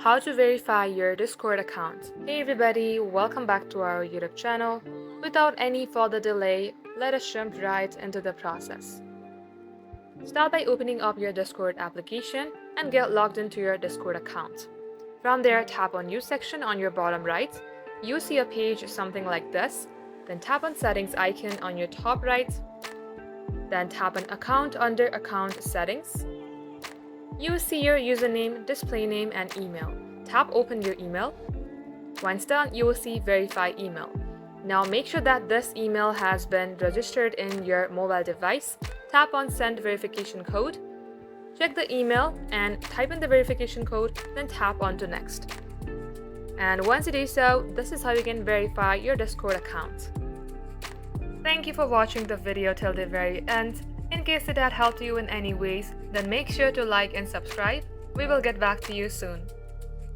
How to verify your Discord account. Hey everybody, welcome back to our YouTube channel. Without any further delay, let us jump right into the process. Start by opening up your Discord application and get logged into your Discord account. From there, tap on News section on your bottom right. You see a page something like this. Then tap on Settings icon on your top right. Then tap on Account under Account Settings. You will see your username, display name, and email. Tap Open your email. Once done, you will see Verify email. Now make sure that this email has been registered in your mobile device. Tap on Send Verification Code. Check the email and type in the verification code, then tap on to Next. And once you do so, this is how you can verify your Discord account. Thank you for watching the video till the very end. In case it had helped you in any ways, then make sure to like and subscribe. We will get back to you soon.